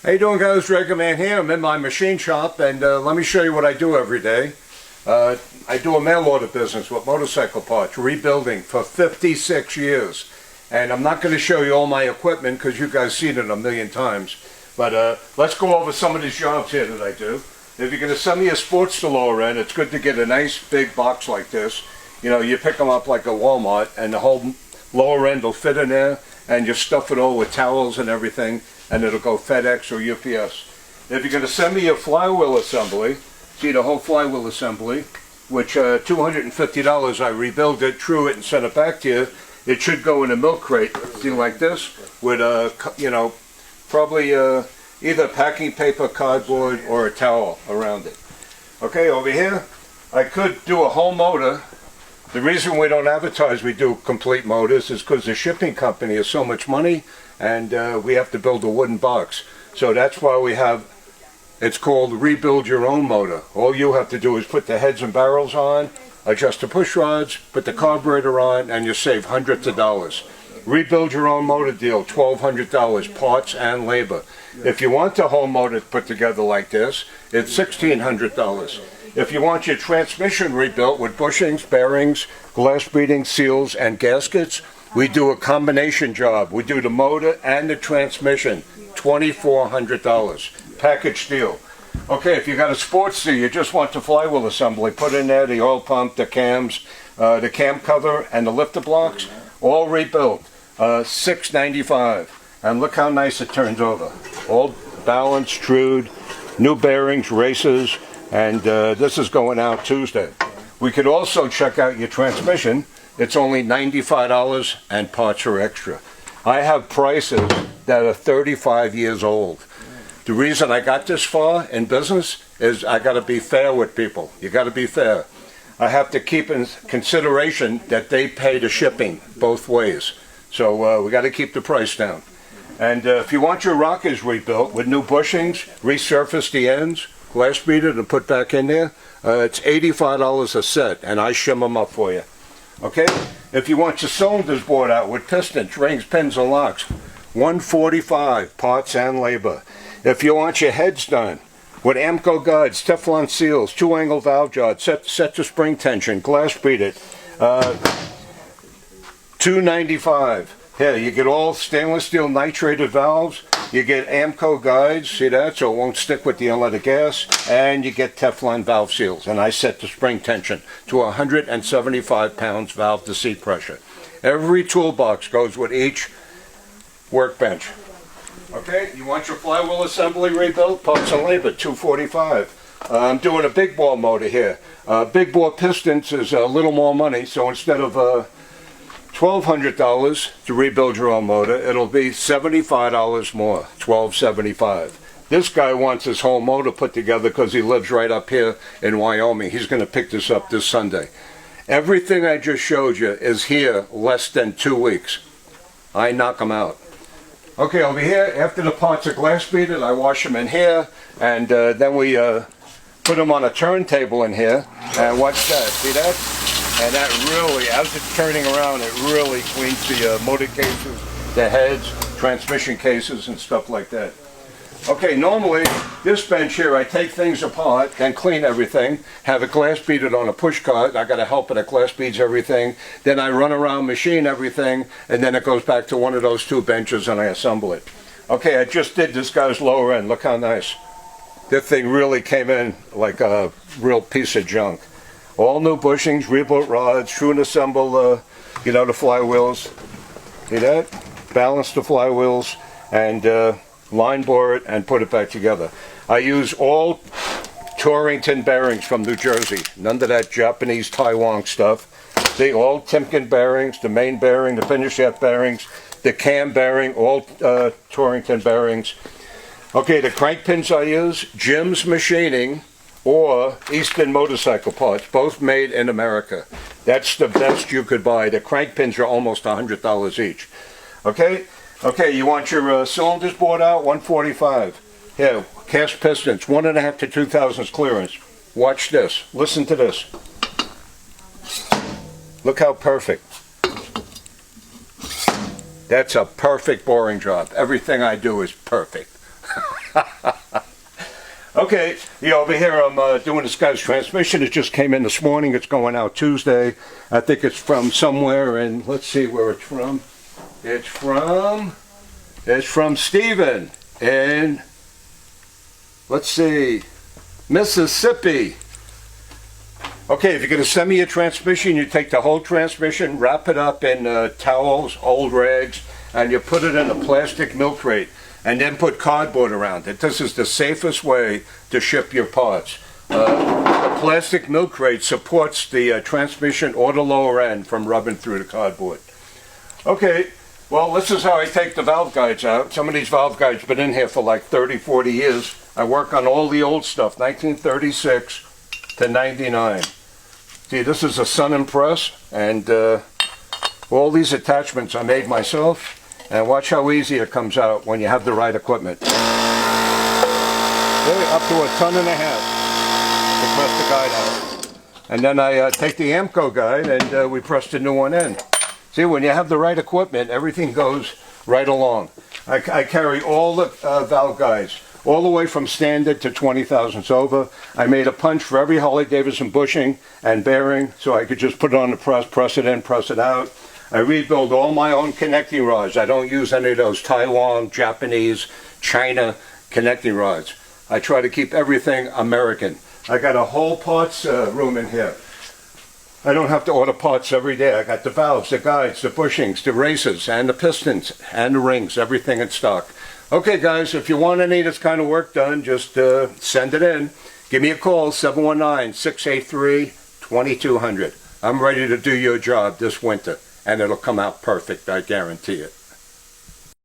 How you doing, guys? Dragger Man here. I'm in my machine shop, and let me show you what I do every day. I do a mail order business with motorcycle parts, rebuilding for 56 years. And I'm not going to show you all my equipment because you guys seen it a million times. But let's go over some of these jobs here that I do. If you're going to send me a sports to lower end, it's good to get a nice big box like this. You know, you pick them up like a Walmart, and the whole lower end will fit in there, and you stuff it all with towels and everything, and it'll go FedEx or UPS. If you're going to send me a flywheel assembly, see the whole flywheel assembly, which $250, I rebuild it, true it, and send it back to you. It should go in a milk crate, see, like this, with you know, probably either packing paper, cardboard, or a towel around it. Okay, over here, I could do a whole motor. The reason we don't advertise we do complete motors is because the shipping company is so much money, and we have to build a wooden box. So that's why we have, it's called Rebuild Your Own Motor. All you have to do is put the heads and barrels on, adjust the push rods, put the carburetor on, and you save hundreds of dollars. Rebuild Your Own Motor deal, $1,200, parts and labor. If you want the whole motor put together like this, it's $1,600. If you want your transmission rebuilt with bushings, bearings, glass beading, seals, and gaskets, we do a combination job. We do the motor and the transmission, $2,400. Package deal. Okay, if you got a sports C, you just want the flywheel assembly, put in there the oil pump, the cams, the cam cover, and the lifter blocks, all rebuilt, $695. And look how nice it turns over. All balanced, trued, new bearings, races, and this is going out Tuesday. We could also check out your transmission. It's only $95 and parts are extra. I have prices that are 35 years old. The reason I got this far in business is I got to be fair with people. You got to be fair. I have to keep in consideration that they pay the shipping both ways. So we got to keep the price down. And if you want your rockers rebuilt with new bushings, resurface the ends, glass beaded and put back in there, it's $85 a set, and I shim them up for you. Okay? If you want your cylinders bored out with pistons, rings, pins, and locks, $145, parts and labor. If you want your heads done with AMCO guides, Teflon seals, 2-angle valve jobs, set to spring tension, glass beaded, $295. Here, you get all stainless steel nitrated valves, you get AMCO guides, see that, so it won't stick with the unleaded gas, and you get Teflon valve seals, and I set the spring tension to 175 pounds valve to seat pressure. Every toolbox goes with each workbench. Okay, you want your flywheel assembly rebuilt, parts and labor, $245. I'm doing a big bore motor here. Big bore pistons is a little more money, so instead of $1,200 to rebuild your own motor, it'll be $75 more, $1,275. This guy wants his whole motor put together because he lives right up here in Wyoming. He's going to pick this up this Sunday. Everything I just showed you is here less than 2 weeks. I knock them out. Okay, over here, after the parts are glass beaded, I wash them in here, and then we put them on a turntable in here, and watch that, see that? And that really, as it's turning around, it really cleans the motor cases, the heads, transmission cases, and stuff like that. Okay, normally, this bench here, I take things apart, then clean everything, have it glass beaded on a push cart. I got a helper that glass beads everything. Then I run around, machine everything, and then it goes back to one of those two benches and I assemble it. Okay, I just did this guy's lower end. Look how nice. This thing really came in like a real piece of junk. All new bushings, rebuilt rods, true and assemble, you know, the flywheels. See that? Balance the flywheels and line bore it and put it back together. I use all Torrington bearings from New Jersey. None of that Japanese Taiwan stuff. See, all Timken bearings, the main bearing, the finish shaft bearings, the cam bearing, all Torrington bearings. Okay, the crank pins I use, Jim's Machining or Easton Motorcycle Parts, both made in America. That's the best you could buy. The crank pins are almost $100 each. Okay? Okay, you want your cylinders bored out, $145. Here, cast pistons, 1.5 to 2 thousandths clearance. Watch this. Listen to this. Look how perfect. That's a perfect boring job. Everything I do is perfect. Okay, yeah, over here I'm doing this guy's transmission. It just came in this morning. It's going out Tuesday. I think it's from somewhere, and let's see where it's from. It's from Stephen in, let's see, Mississippi. Okay, if you're going to send me a transmission, you take the whole transmission, wrap it up in towels, old rags, and you put it in a plastic milk crate, and then put cardboard around it. This is the safest way to ship your parts. The plastic milk crate supports the transmission or the lower end from rubbing through the cardboard. Okay, well, this is how I take the valve guides out. Some of these valve guides have been in here for like 30, 40 years. I work on all the old stuff, 1936 to 99. See, this is a Sun & Press, and all these attachments I made myself. And watch how easy it comes out when you have the right equipment. Okay, up to 1.5 tons to press the guide out. And then I take the Amco guide and we press the new one in. See, when you have the right equipment, everything goes right along. I carry all the valve guides, all the way from standard to 20 thousandths over. I made a punch for every Harley-Davidson bushing and bearing, so I could just put it on the press it in, press it out. I rebuild all my own connecting rods. I don't use any of those Taiwan, Japanese, China connecting rods. I try to keep everything American. I got a whole parts room in here. I don't have to order parts every day. I got the valves, the guides, the bushings, the races, and the pistons, and the rings, everything in stock. Okay, guys, if you want any of this kind of work done, just send it in. Give me a call, 719-683-2200. I'm ready to do your job this winter, and it'll come out perfect, I guarantee it.